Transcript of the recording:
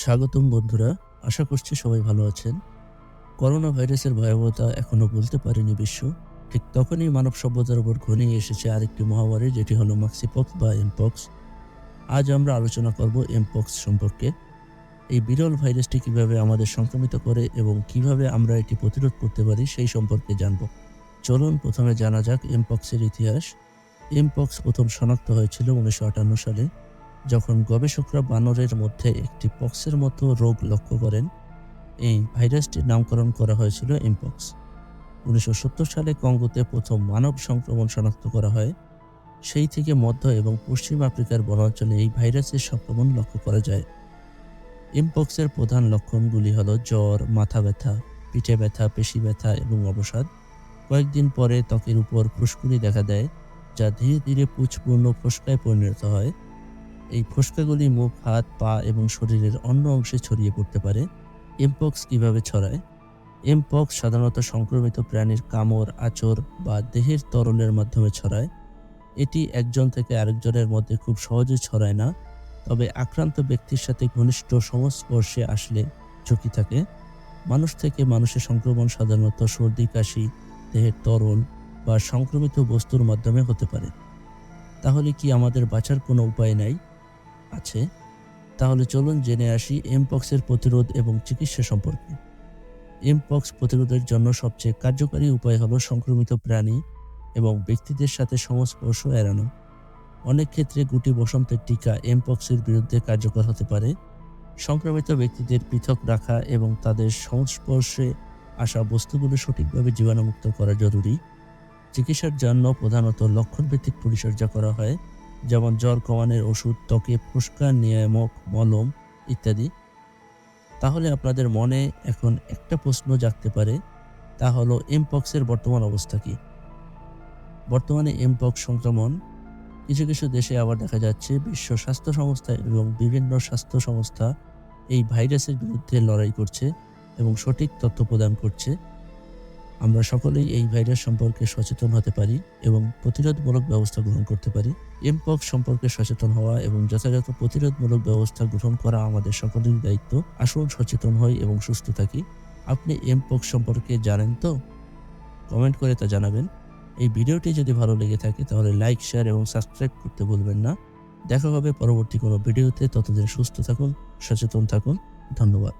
স্বাগতম বন্ধুরা, আশা করছি সবাই ভালো আছেন। করোনা ভাইরাসের ভয়াবহতা এখনো বলতে পারেনি বিশ্ব। ঠিক তখনই মানব সভ্যতার উপর ঘনিয়ে এসেছে আরেকটি মহামারী, যেটি হলো মাক্সিপক্স বা এমপক্স। আজ আমরা আলোচনা করব এমপক্স সম্পর্কে। এই বিরল ভাইরাসটি কিভাবে আমাদের সংক্রমিত করে এবং কিভাবে আমরা এটি প্রতিরোধ করতে পারি সেই সম্পর্কে জানব। চলুন প্রথমে জানা যাক এমপক্সের ইতিহাস। এমপক্স প্রথম শনাক্ত হয়েছিল 1958 সালে, যখন গবেষকরা বানরের মধ্যে একটি পক্সের মতো রোগ লক্ষ্য করেন। এই ভাইরাসটির নামকরণ করা হয়েছিল এমপক্স। 1970 সালে কঙ্গোতে প্রথম মানব সংক্রমণ শনাক্ত করা হয়। সেই থেকে মধ্য এবং পশ্চিম আফ্রিকার বনাঞ্চলে এই ভাইরাসের সংক্রমণ লক্ষ্য করা যায়। এমপক্সের প্রধান লক্ষণগুলি হলো জ্বর, মাথা ব্যথা, পিঠে ব্যথা, পেশি ব্যথা এবং অবসাদ। কয়েকদিন পরে ত্বকের উপর ফুসকুড়ি দেখা দেয়, যা ধীরে ধীরে পুঁজপূর্ণ ফোস্কায় পরিণত হয়। এই ফোস্কাগুলি মুখ, হাত, পা এবং শরীরের অন্য অংশে ছড়িয়ে পড়তে পারে। এমপক্স কিভাবে ছড়ায়? এমপক্স সাধারণত সংক্রমিত প্রাণীর কামড়, আঁচড় বা দেহের তরলের মাধ্যমে ছড়ায়। এটি একজন থেকে আরেকজনের মধ্যে খুব সহজে ছড়ায় না, তবে আক্রান্ত ব্যক্তির সাথে ঘনিষ্ঠ সংস্পর্শে আসলে ঝুঁকি থাকে। মানুষ থেকে মানুষে সংক্রমণ সাধারণত সর্দি, কাশি, দেহের তরল বা সংক্রমিত বস্তুর মাধ্যমে হতে পারে। তাহলে কি আমাদের বাঁচার কোনো উপায় নাই? আছে। তাহলে চলুন জেনে আসি এমপক্সের প্রতিরোধ এবং চিকিৎসা সম্পর্কে। এমপক্স প্রতিরোধের জন্য সবচেয়ে কার্যকরী উপায় হলো সংক্রমিত প্রাণী এবং ব্যক্তিদের সাথে সংস্পর্শ এড়ানো। অনেক ক্ষেত্রে গুটি বসন্তের টিকা এমপক্সের বিরুদ্ধে কার্যকর হতে পারে। সংক্রমিত ব্যক্তিদের পৃথক রাখা এবং তাদের সংস্পর্শে আসা বস্তুগুলো সঠিকভাবে জীবাণুমুক্ত করা জরুরি। চিকিৎসার জন্য প্রধানত লক্ষণভিত্তিক পরিচর্যা করা হয়, যেমন জ্বর কমানোর ওষুধ, ত্বকে ফোস্কা নিয়ামক, মলম ইত্যাদি। তাহলে আপনাদের মনে এখন একটা প্রশ্ন জাগতে পারে, তা হলো এমপক্সের বর্তমান অবস্থা কি? বর্তমানে এমপক্স সংক্রমণ কিছু কিছু দেশে আবার দেখা যাচ্ছে। বিশ্ব স্বাস্থ্য সংস্থা এবং বিভিন্ন স্বাস্থ্য সংস্থা এই ভাইরাসের বিরুদ্ধে লড়াই করছে এবং সঠিক তথ্য প্রদান করছে। আমরা সকলেই এই ভাইরাস সম্পর্কে সচেতন হতে পারি এবং প্রতিরোধমূলক ব্যবস্থা গ্রহণ করতে পারি। এমপক্স সম্পর্কে সচেতন হওয়া এবং যথাযথ প্রতিরোধমূলক ব্যবস্থা গ্রহণ করা আমাদের সকলেরই দায়িত্ব। আসুন সচেতন হই এবং সুস্থ থাকি। আপনি এমপক্স সম্পর্কে জানেন তো? কমেন্ট করে তা জানাবেন। এই ভিডিওটি যদি ভালো লেগে থাকে তাহলে লাইক, শেয়ার এবং সাবস্ক্রাইব করতে ভুলবেন না। দেখা হবে পরবর্তী কোনো ভিডিওতে। ততদিন সুস্থ থাকুন, সচেতন থাকুন। ধন্যবাদ।